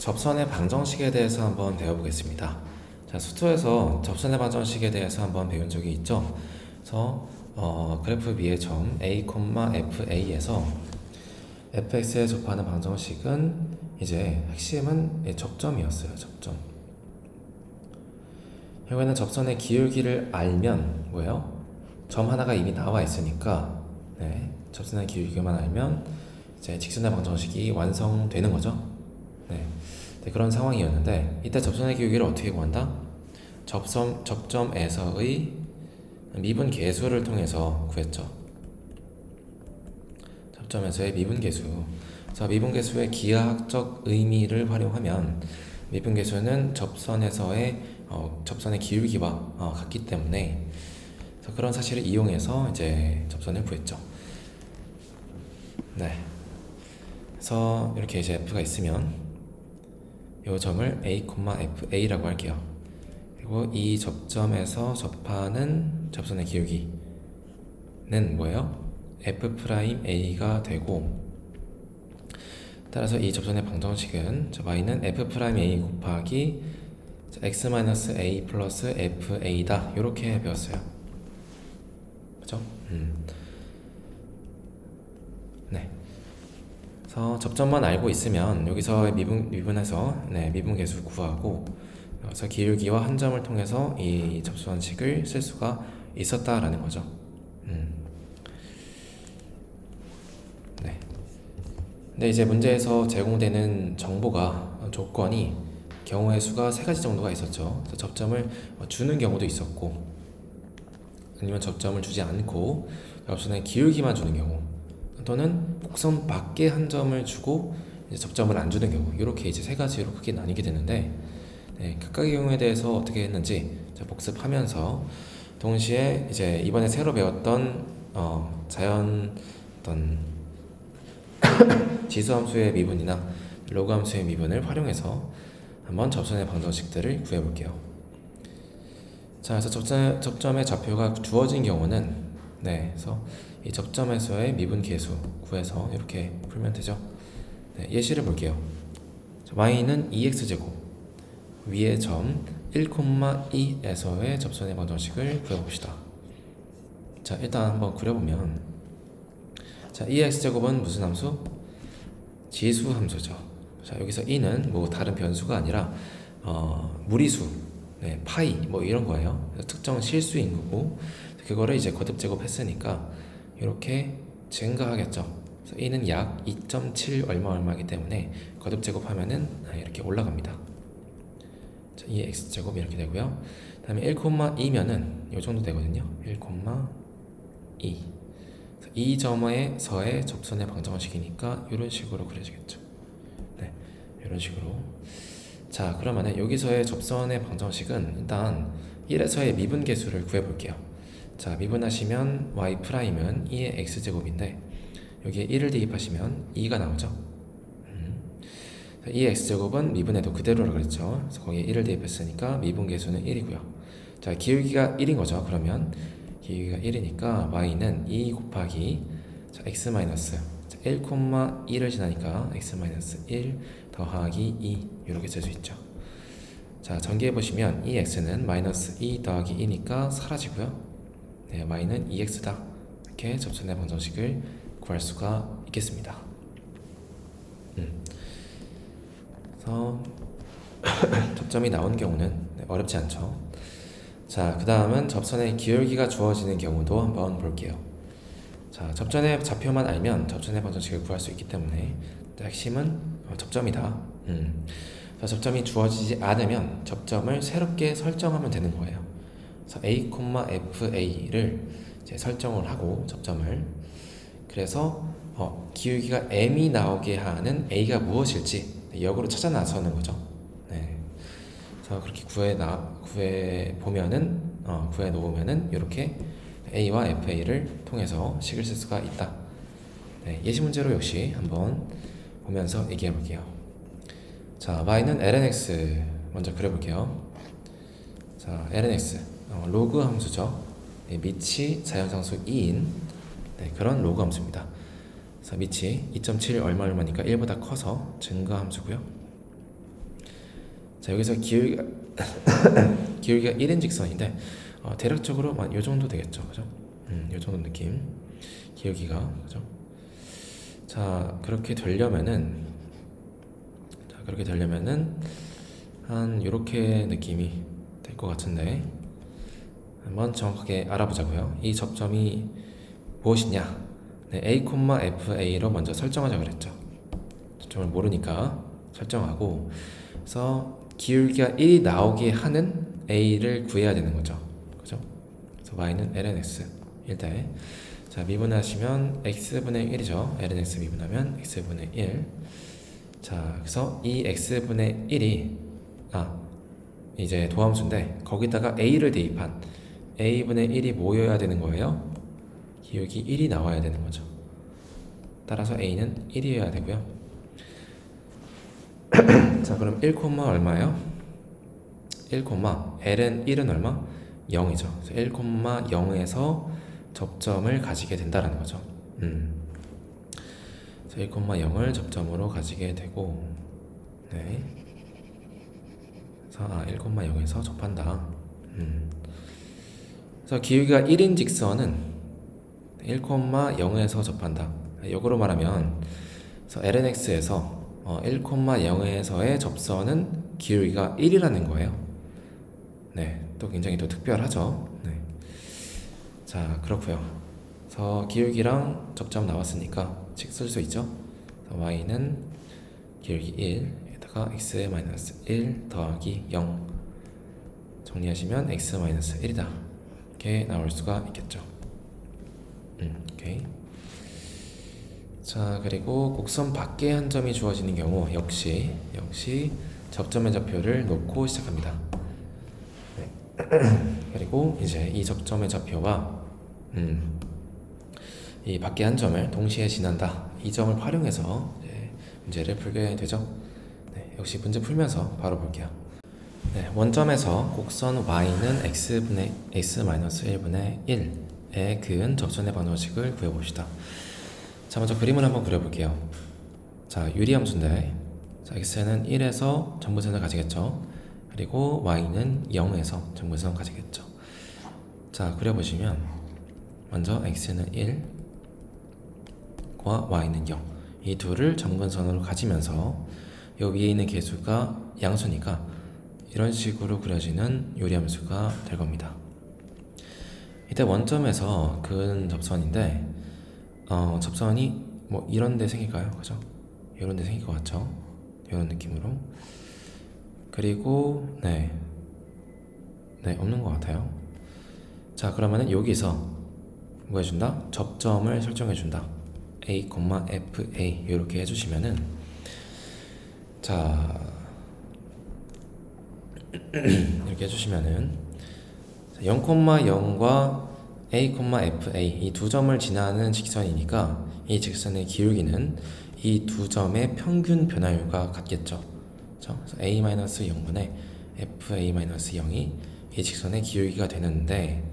접선의 방정식에 대해서 한번 배워보겠습니다. 자, 수투에서 접선의 방정식에 대해서 한번 배운 적이 있죠. 그래서 그래프 B의 점 a, FA에서 fx에 접하는 방정식은 이제 핵심은 접점이었어요. 접점. 결국에는 접선의 기울기를 알면 뭐예요? 점 하나가 이미 나와 있으니까 접선의 기울기만 알면 이제 직선의 방정식이 완성되는 거죠. 그런 상황이었는데 이때 접선의 기울기를 어떻게 구한다? 접점에서의 미분 계수를 통해서 구했죠. 접점에서의 미분 계수. 자, 미분 계수의 기하학적 의미를 활용하면 미분 계수는 접선에서의 접선의 기울기와 같기 때문에 그런 사실을 이용해서 이제 접선을 구했죠. 그래서 이렇게 이제 f가 있으면 이 점을 a, FA라고 할게요. 그리고 이 접점에서 접하는 접선의 기울기는 뭐예요? F'A가 되고, 따라서 이 접선의 방정식은 y는 F'A 곱하기 x-a 플러스 FA다. 이렇게 배웠어요. 그죠? 그래서 접점만 알고 있으면 여기서 미분해서 미분 계수 구하고, 그래서 기울기와 한 점을 통해서 이 접선식을 쓸 수가 있었다라는 거죠. 근데 이제 문제에서 제공되는 정보가 조건이 경우의 수가 3가지 정도가 있었죠. 그래서 접점을 주는 경우도 있었고, 아니면 접점을 주지 않고 접선의 기울기만 주는 경우, 또는 곡선 밖에 한 점을 주고 이제 접점을 안 주는 경우, 이렇게 이제 3가지로 크게 나뉘게 되는데, 각각의 경우에 대해서 어떻게 했는지 복습하면서 동시에 이제 이번에 새로 배웠던 자연 어떤 지수함수의 미분이나 로그함수의 미분을 활용해서 한번 접선의 방정식들을 구해볼게요. 자, 그래서 접점의 좌표가 주어진 경우는 그래서 이 접점에서의 미분 계수 구해서 이렇게 풀면 되죠. 예시를 볼게요. y는 2x제곱, 위의 점 1,2에서의 접선의 방정식을 구해봅시다. 자, 일단 한번 그려보면, 자, 2x제곱은 무슨 함수? 지수 함수죠. 자, 여기서 2는 뭐 다른 변수가 아니라 무리수, 파이 뭐 이런 거예요. 특정 실수인 거고, 그거를 이제 거듭 제곱했으니까 이렇게 증가하겠죠. 그래서 2는 약 2.7 얼마이기 때문에 거듭 제곱하면은 이렇게 올라갑니다. 자, 2x제곱 이렇게 되고요. 그 다음에 1,2면은 이 정도 되거든요. 1,2. 이 점에서의 접선의 방정식이니까 이런 식으로 그려지겠죠. 이런 식으로. 자, 그러면은 여기서의 접선의 방정식은 일단 1에서의 미분 계수를 구해볼게요. 자, 미분하시면 y'은 2의 x제곱인데 여기에 1을 대입하시면 2가 나오죠. 2의 x제곱은 미분해도 그대로라고 그랬죠. 그래서 거기에 1을 대입했으니까 미분 계수는 1이고요. 자, 기울기가 1인 거죠. 그러면 기울기가 1이니까 y는 2 곱하기 x-1,2를 지나니까 x-1 더하기 2 이렇게 쓸 수 있죠. 자, 전개해보시면 이 x는 마이너스 2 더하기 2니까 사라지고요. y는 2x다. 이렇게 접선의 방정식을 구할 수가 있겠습니다. 그래서 접점이 나온 경우는 어렵지 않죠. 자, 그 다음은 접선의 기울기가 주어지는 경우도 한번 볼게요. 자, 접선의 좌표만 알면 접선의 방정식을 구할 수 있기 때문에 핵심은 접점이다. 접점이 주어지지 않으면 접점을 새롭게 설정하면 되는 거예요. 그래서 a, FA를 이제 설정을 하고 접점을, 그래서 기울기가 m이 나오게 하는 a가 무엇일지 역으로 찾아 나서는 거죠. 그래서 그렇게 구해 놓으면은 이렇게 a와 fa를 통해서 식을 쓸 수가 있다. 예시 문제로 역시 한번 보면서 얘기해 볼게요. 자, y는 lnx 먼저 그려볼게요. 자, lnx 로그 함수죠. 밑이 자연상수 2인 그런 로그 함수입니다. 그래서 밑이 2.7 얼마니까 1보다 커서 증가 함수고요. 자, 여기서 기울기가 기울기가 1인 직선인데 대략적으로 이 정도 되겠죠, 그죠? 이 정도 느낌. 기울기가, 그죠? 자, 그렇게 되려면은 한 이렇게 느낌이 될 것 같은데 한번 정확하게 알아보자고요. 이 접점이 무엇이냐? 네, a, fa로 먼저 설정하자 그랬죠. 접점을 모르니까 설정하고, 그래서 기울기가 1이 나오게 하는 a를 구해야 되는 거죠, 그죠? 그래서 y는 lnx 1대, 자, 미분하시면 x분의 1이죠. lnx 미분하면 x분의 1. 자, 그래서 이 x분의 1이 이제 도함수인데 거기다가 a를 대입한 a분의 1이 모여야 되는 거예요. 기울기 1이 나와야 되는 거죠. 따라서 a는 1이어야 되고요. 자, 그럼 1, 얼마예요? 1, ln 1은 얼마? 0이죠. 그래서 1, 0에서 접점을 가지게 된다라는 거죠. 1, 0을 접점으로 가지게 되고, 네. 그래서 1, 0에서 접한다. 그래서 기울기가 1인 직선은 1, 0에서 접한다. 역으로 말하면, 그래서 lnx에서 1, 0에서의 접선은 기울기가 1이라는 거예요. 네, 또 굉장히 또 특별하죠. 네. 자, 그렇고요. 그래서 기울기랑 접점 나왔으니까 식 쓸 수 있죠. y는 기울기 1에다가 x-1 더하기 0 정리하시면 x-1이다 이렇게 나올 수가 있겠죠. 오케이. 자, 그리고 곡선 밖에 한 점이 주어지는 경우 역시 접점의 좌표를 놓고 시작합니다. 네. 그리고 이제 이 접점의 좌표와 이 밖에 한 점을 동시에 지난다. 이 점을 활용해서 문제를 풀게 되죠. 네, 역시 문제 풀면서 바로 볼게요. 네, 원점에서 곡선 y는 x-1분의 1에 그은 접선의 방정식을 구해봅시다. 자, 먼저 그림을 한번 그려볼게요. 자, 유리함수인데, 자, x는 1에서 점근선을 가지겠죠. 그리고 y는 0에서 점근선을 가지겠죠. 자, 그려보시면 먼저 x는 1과 y는 0, 이 둘을 점근선으로 가지면서 이 위에 있는 계수가 양수니까 이런 식으로 그려지는 요리함수가 될 겁니다. 이때 원점에서 그은 접선인데 접선이 뭐 이런 데 생길까요? 그죠? 이런 데 생길 것 같죠? 이런 느낌으로. 그리고 네, 없는 것 같아요. 자, 그러면은 여기서 뭐 해준다? 접점을 설정해준다. a, fa 이렇게 해주시면은, 자 이렇게 해주시면은 0,0과 a, fa 이 두 점을 지나는 직선이니까 이 직선의 기울기는 이 두 점의 평균 변화율과 같겠죠. 그래서 a-0분의 fa-0이 이 직선의 기울기가 되는데,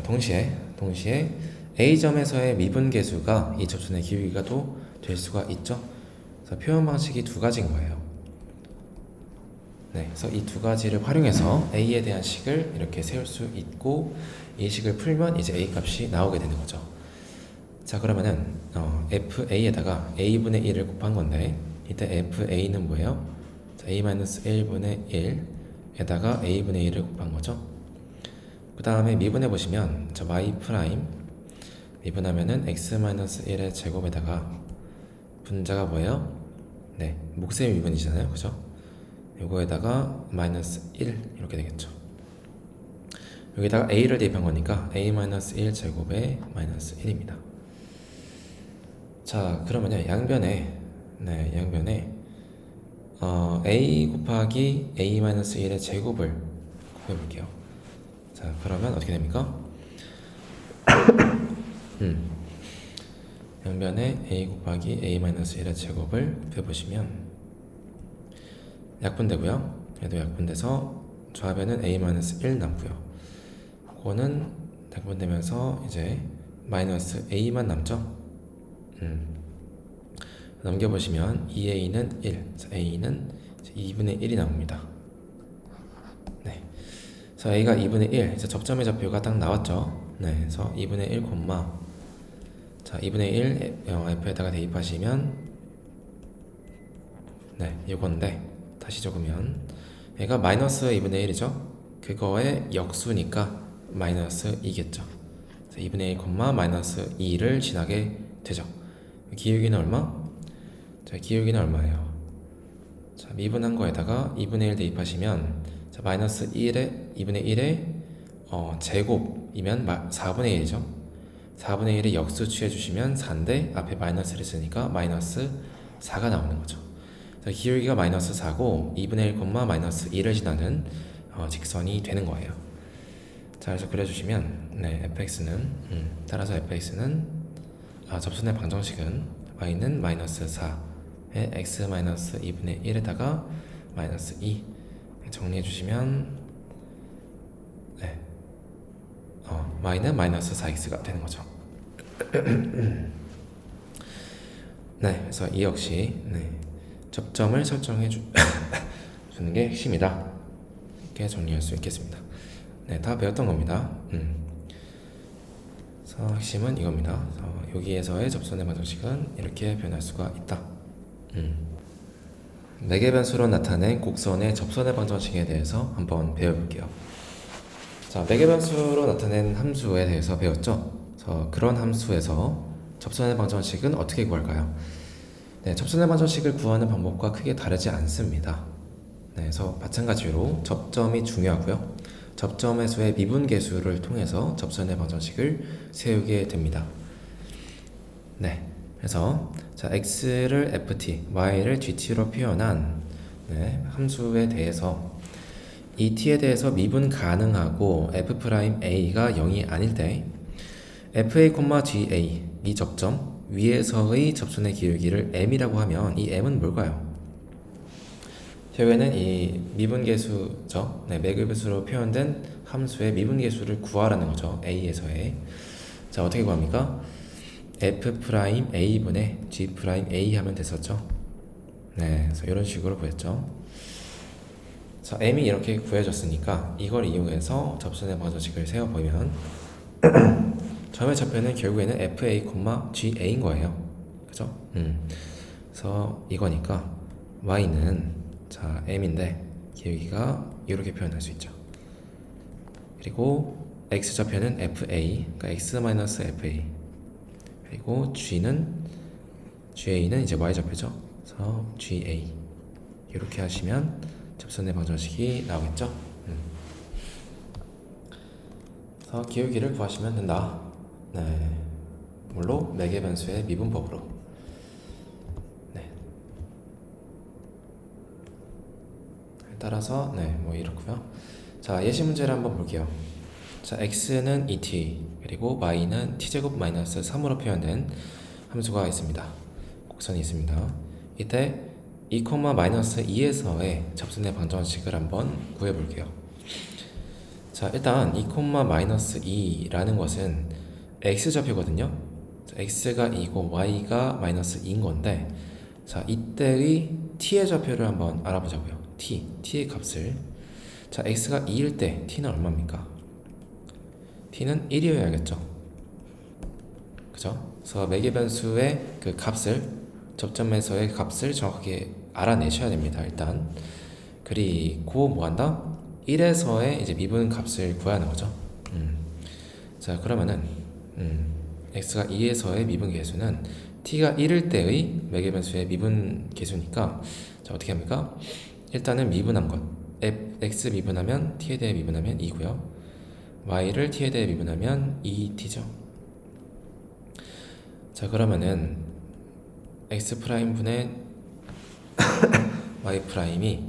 동시에 a점에서의 미분계수가 이 접선의 기울기가 또 될 수가 있죠. 그래서 표현 방식이 두 가지인 거예요. 네, 그래서 이 두 가지를 활용해서 a에 대한 식을 이렇게 세울 수 있고, 이 식을 풀면 이제 a 값이 나오게 되는 거죠. 자, 그러면은 fa에다가 a분의 1을 곱한 건데, 이때 fa는 뭐예요? 자, a-1분의 1에다가 a분의 1을 곱한 거죠. 그 다음에 미분해 보시면 자, y 프라임 미분하면은 x-1의 제곱에다가 분자가 뭐예요? 네, 몫의 미분이잖아요, 그죠? 요거에다가 마이너스 1 이렇게 되겠죠. 여기다가 a를 대입한 거니까 a-1 제곱에 마이너스 1입니다. 자, 그러면요, 양변에 a 곱하기 a-1의 제곱을 구해볼게요. 자, 그러면 어떻게 됩니까? 양변에 a 곱하기 a-1의 제곱을 구해보시면 약분되고요. 얘도 약분돼서 좌변은 a-1 남고요. 그거는 약분되면서 이제 마이너스 a만 남죠. 넘겨보시면 2a는 1, a는 2분의 1이 나옵니다. 자, a가 2분의 1. 자, 접점의 좌표가 딱 나왔죠. 네, 그래서 2분의 1, 자, 2분의 1 f에다가 대입하시면 네, 이건데 다시 적으면 얘가 마이너스 2분의 1이죠. 그거의 역수니까 마이너스 2겠죠. 2분의 1, 마이너스 2를 지나게 되죠. 기울기는 얼마? 자, 기울기는 얼마예요? 자, 미분한 거에다가 2분의 1 대입하시면 자, 마이너스 1에 2분의 1의 제곱이면 4분의 1이죠. 4분의 1의 역수 취해주시면 4인데 앞에 마이너스를 쓰니까 마이너스 4가 나오는 거죠. 자, 기울기가 마이너스 4고 2분의 1, 마이너스 2를 지나는 직선이 되는 거예요. 자, 그래서 그려주시면 네, fx는 따라서 fx는 접선의 방정식은 y는 마이너스 4에 x 마이너스 2분의 1에다가 마이너스 2 정리해주시면 네, y는 마이너스 4x가 되는 거죠. 네, 그래서 이 역시 네, 접점을 설정해 주는 게 핵심이다. 이렇게 정리할 수 있겠습니다. 네, 다 배웠던 겁니다. 그래서 핵심은 이겁니다. 그래서 여기에서의 접선의 방정식은 이렇게 변할 수가 있다. 4개 변수로 나타낸 곡선의 접선의 방정식에 대해서 한번 배워볼게요. 자, 4개 변수로 나타낸 함수에 대해서 배웠죠? 그래서 그런 함수에서 접선의 방정식은 어떻게 구할까요? 네, 접선의 방정식을 구하는 방법과 크게 다르지 않습니다. 네, 그래서 마찬가지로 접점이 중요하고요. 접점에서의 미분계수를 통해서 접선의 방정식을 세우게 됩니다. 네, 그래서 자, x를 ft, y를 gt로 표현한 네, 함수에 대해서 이 t에 대해서 미분 가능하고 f'a가 0이 아닐 때 fa, ga 이 접점 위에서의 접선의 기울기를 m이라고 하면 이 m은 뭘까요? 결국에는 이 미분계수죠. 네, 매글배수로 표현된 함수의 미분계수를 구하라는 거죠. a에서의. 자, 어떻게 구합니까? f'a분의 g'a 하면 됐었죠. 네, 그래서 이런 식으로 구했죠. 자, m이 이렇게 구해졌으니까 이걸 이용해서 접선의 방정식을 세워보면 점의 좌표는 결국에는 fa, ga인 거예요. 그죠? 그래서 이거니까 y는 자, m인데 기울기가 이렇게 표현할 수 있죠. 그리고 x 좌표는 fa, 그러니까 x-fa. 그리고 ga는 이제 y 좌표죠. 그래서 ga 이렇게 하시면 접선의 방정식이 나오겠죠. 그래서 기울기를 구하시면 된다. 네, 물론 4개 변수의 미분법으로. 따라서 네, 뭐 이렇고요. 자, 예시 문제를 한번 볼게요. 자, x는 2t 그리고 y는 t제곱 마이너스 3으로 표현된 함수가 있습니다. 곡선이 있습니다. 이때 2, 마이너스 2에서의 접선의 방정식을 한번 구해 볼게요. 자, 일단 2, 마이너스 2라는 것은 x좌표거든요. 자, x가 2고 y가 마이너스 2인 건데 자, 이때의 t의 좌표를 한번 알아보자고요. t의 값을 자, x가 2일 때 t는 얼마입니까? t는 1이어야겠죠. 그죠? 그래서 매개 변수의 그 값을 접점에서의 값을 정확하게 알아내셔야 됩니다. 일단 그리고 뭐한다? 1에서의 이제 미분 값을 구해야 하는 거죠. 자, 그러면은 x가 2에서의 미분 계수는 t가 1일 때의 매개 변수의 미분 계수니까 자, 어떻게 합니까? 일단은 미분한 것 x 미분하면 t에 대해 미분하면 2고요 y를 t에 대해 미분하면 2t죠. 자, 그러면은 x 프라임 분의 y 프라임이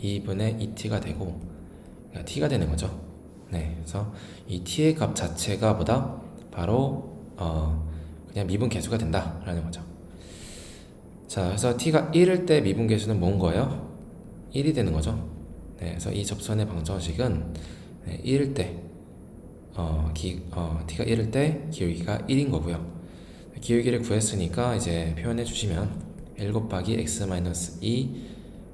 2분의 2t가 되고 그러니까 t가 되는 거죠. 네, 그래서 이 t의 값 자체가 뭐다? 바로 그냥 미분 계수가 된다라는 거죠. 자, 그래서 t가 1일 때 미분 계수는 뭔 거예요? 1이 되는 거죠. 네, 그래서 이 접선의 방정식은 1일 때 t가 1일 때 기울기가 1인 거고요. 기울기를 구했으니까 이제 표현해 주시면 1 곱하기 x-2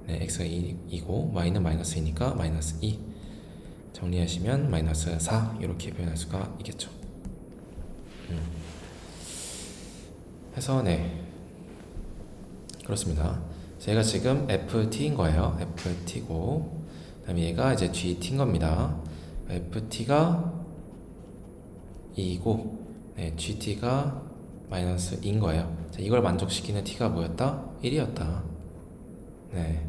네, x가 2이고 y는 마이너스 2니까 마이너스 2 정리하시면 마이너스 4 이렇게 표현할 수가 있겠죠. 해서 네, 그렇습니다. 제가 지금 ft인 거예요. ft고, 그다음에 얘가 이제 gt인 겁니다. ft가 2고, 네, gt가 마이너스 2인 거예요. 자, 이걸 만족시키는 t가 뭐였다? 1이었다. 네,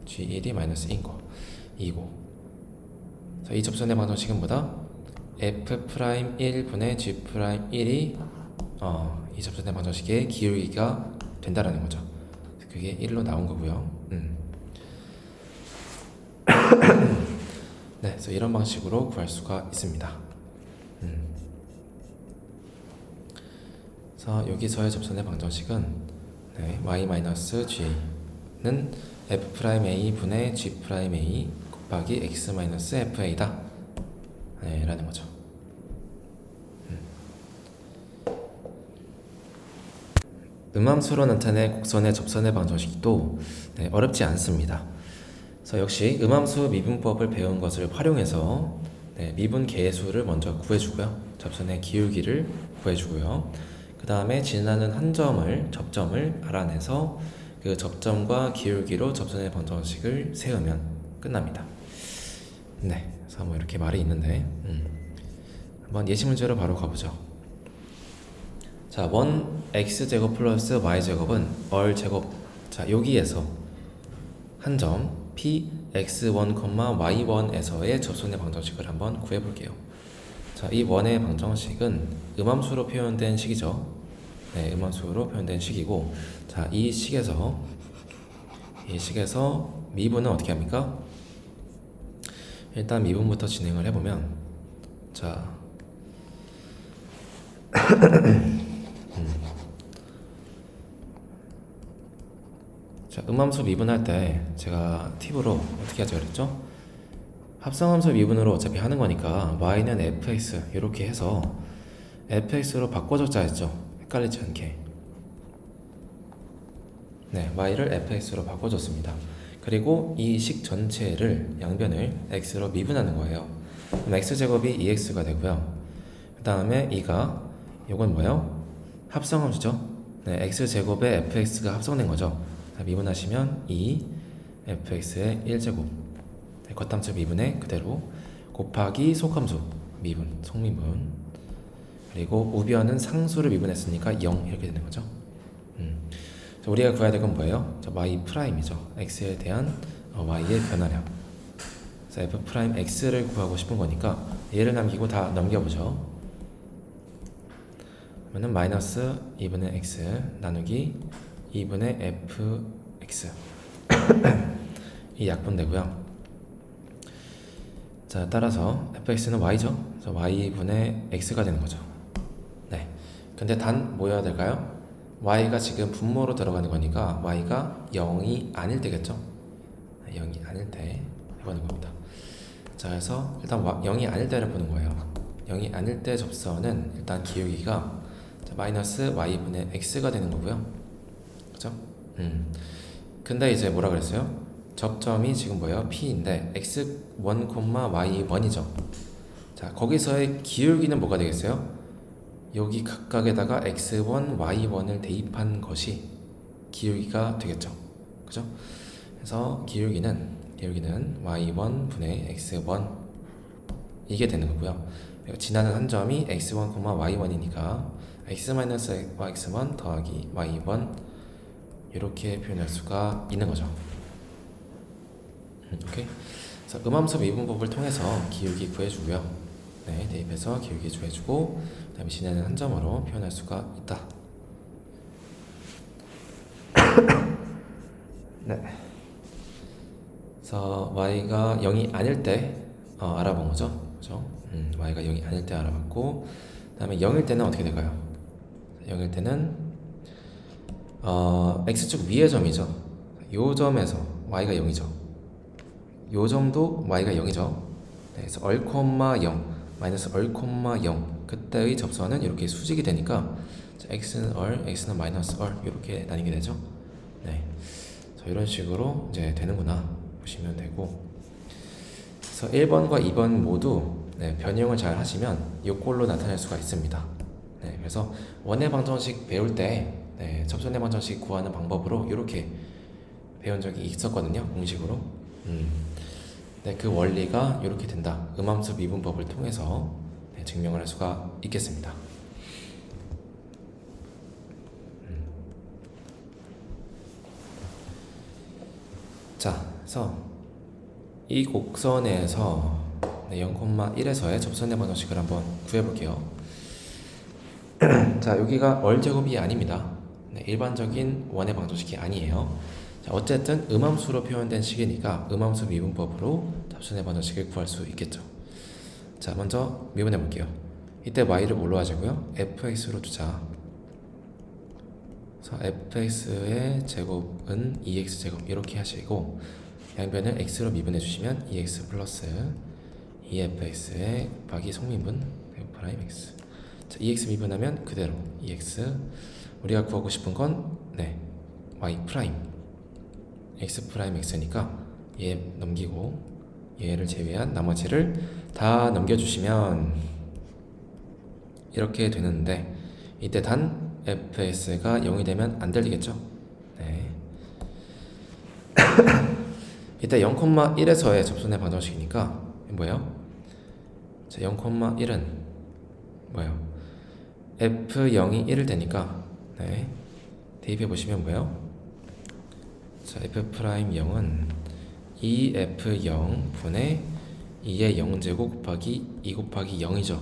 g1이 마이너스 2인 거, 2고. 자, 이 접선의 방정식은 뭐다? f'1분의 g'1이 이 접선의 방정식의 기울기가 된다라는 거죠. 그게 1로 나온 거고요. 네, 그래서 이런 방식으로 구할 수가 있습니다. 그래서 여기서의 접선의 방정식은 네, y-g는 f'a 분의 g'a 곱하기 x-fa다 네, 라는 거죠. 음함수로 나타낸 곡선의 접선의 방정식도 네, 어렵지 않습니다. 그래서 역시 음함수 미분법을 배운 것을 활용해서 네, 미분 계수를 먼저 구해주고요. 접선의 기울기를 구해주고요. 그 다음에 지나는 한 점을, 접점을 알아내서 그 접점과 기울기로 접선의 방정식을 세우면 끝납니다. 네, 그래서 뭐 이렇게 말이 있는데 한번 예시 문제로 바로 가보죠. 자, 1x제곱 플러스 y제곱은 얼제곱. 자, 여기에서 한 점 px1, y1에서의 접선의 방정식을 한번 구해볼게요. 자, 이 원의 방정식은 음함수로 표현된 식이죠. 네, 음함수로 표현된 식이고, 자, 이 식에서 미분은 어떻게 합니까? 일단 미분부터 진행을 해보면, 자, 자, 음함수 미분할 때 제가 팁으로 어떻게 하자 그랬죠? 합성함수 미분으로 어차피 하는 거니까 y는 fx 이렇게 해서 fx로 바꿔줬자 했죠. 헷갈리지 않게. 네, y를 fx로 바꿔줬습니다. 그리고 이 식 전체를 양변을 x로 미분하는 거예요. 그럼 x제곱이 2x가 되고요. 그 다음에 이건 뭐예요? 합성함수죠. 네, x제곱에 fx가 합성된 거죠. 자, 미분하시면 2fx의 1제곱 네, 겉함수 미분에 그대로 곱하기 속함수 미분, 속미분, 그리고 우변은 상수를 미분했으니까 0 이렇게 되는 거죠. 자, 우리가 구해야 될 건 뭐예요? 자, y''이죠. x에 대한 y의 변화량. 그래서 f'x를 구하고 싶은 거니까 얘를 남기고 다 넘겨보죠. 그러면은 마이너스 2분의 x 나누기 2분의 fx 이 약분되고요. 자, 따라서 fx는 y죠. 그래서 y분의 x가 되는 거죠. 네. 근데 단 뭐여야 될까요? y가 지금 분모로 들어가는 거니까 y가 0이 아닐 때겠죠. 0이 아닐 때 해보는 겁니다. 자, 그래서 일단 0이 아닐 때를 보는 거예요. 0이 아닐 때 접선은 일단 기울기가 마이너스 y분의 x가 되는 거고요. 그죠? 근데 이제 뭐라 그랬어요? 접점이 지금 뭐예요? P인데 x1, y1이죠. 자, 거기서의 기울기는 뭐가 되겠어요? 여기 각각에다가 x1, y1을 대입한 것이 기울기가 되겠죠. 그죠? 그래서 기울기는 y1 분의 x1 이게 되는 거고요. 지나는 한 점이 x1, y1이니까 x-yx1 더하기 y1 이렇게 표현할 수가 있는 거죠. 오케이. 그래서 음함수 미분법을 통해서 기울기 구해주고요. 네, 대입해서 기울기 구해주고, 그다음에 지나는 한 점으로 표현할 수가 있다. 네. 그래서 y가 0이 아닐 때 알아본 거죠. 그죠? y가 0이 아닐 때 알아봤고, 그다음에 0일 때는 어떻게 될까요? 0일 때는 x축 위의 점이죠. 요 점에서 y가 0이죠. 요 점도 y가 0이죠. 네, 그래서 얼,0 마이너스 얼,0 그때의 접선은 이렇게 수직이 되니까 x는 얼, x는 마이너스 얼 이렇게 나뉘게 되죠. 네, 그래서 이런 식으로 이제 되는구나 보시면 되고, 그래서 1번과 2번 모두 네, 변형을 잘 하시면 이 꼴로 나타낼 수가 있습니다. 네, 그래서 원의 방정식 배울 때 네, 접선의 방정식 구하는 방법으로 이렇게 배운 적이 있었거든요. 공식으로. 네, 그 원리가 이렇게 된다. 음함수 미분법을 통해서 네, 증명을 할 수가 있겠습니다. 자, 그래서 이 곡선에서 네, 0,1에서의 접선의 방정식을 한번 구해볼게요. 자, 여기가 얼제곱이 아닙니다. 네, 일반적인 원의 방정식이 아니에요. 자, 어쨌든 음함수로 표현된 식이니까 음함수 미분법으로 접선의 방정식을 구할 수 있겠죠. 자, 먼저 미분해 볼게요. 이때 y를 뭘로 하자고요? fx로 두자. 그래서 fx의 제곱은 2x제곱 이렇게 하시고 양변을 x로 미분해 주시면 2x 플러스 2fx의 곱하기 속미분 프라임 x. 자, 2x 미분하면 그대로 2x. 우리가 구하고 싶은 건 네, y 프라임 x 프라임 x니까 얘 넘기고 얘를 제외한 나머지를 다 넘겨주시면 이렇게 되는데 이때 단 fs가 0이 되면 안 들리겠죠? 네. 이때 0,1에서의 접선의 방정식이니까 뭐예요? 자, 0,1은 뭐예요? f0이 1을 되니까 네. 대입해 보시면 뭐예요? 자, f'0은 2f0 분의 2의 0제곱 곱하기 2 곱하기 0이죠.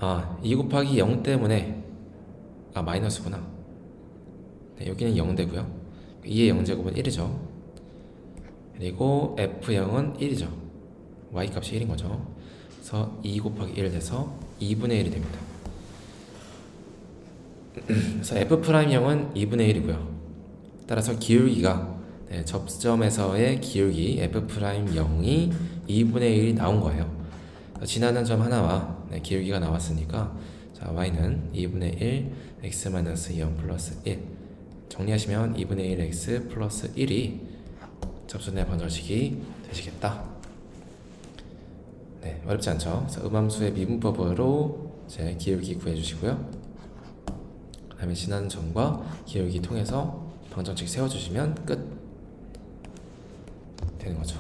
아, 2 곱하기 0 때문에 마이너스구나. 네, 여기는 0 되고요. 2의 0제곱은 1이죠. 그리고 f0은 1이죠. y값이 1인 거죠. 그래서 2 곱하기 1 돼서 2분의 1이 됩니다. 그래서 f'0은 2분의 1이고요. 따라서 기울기가 네, 접점에서의 기울기 f'0이 2분의 1이 나온 거예요. 지나는 점 하나와 네, 기울기가 나왔으니까 자, y는 2분의 1 x-0 플러스 1 정리하시면 2분의 1 x 플러스 1이 접선의 방정식이 되시겠다. 네, 어렵지 않죠? 그래서 음함수의 미분법으로 이제 기울기 구해주시고요. 그 다음에 지나는 점과 기울기 통해서 방정식 세워주시면 끝 되는 거죠.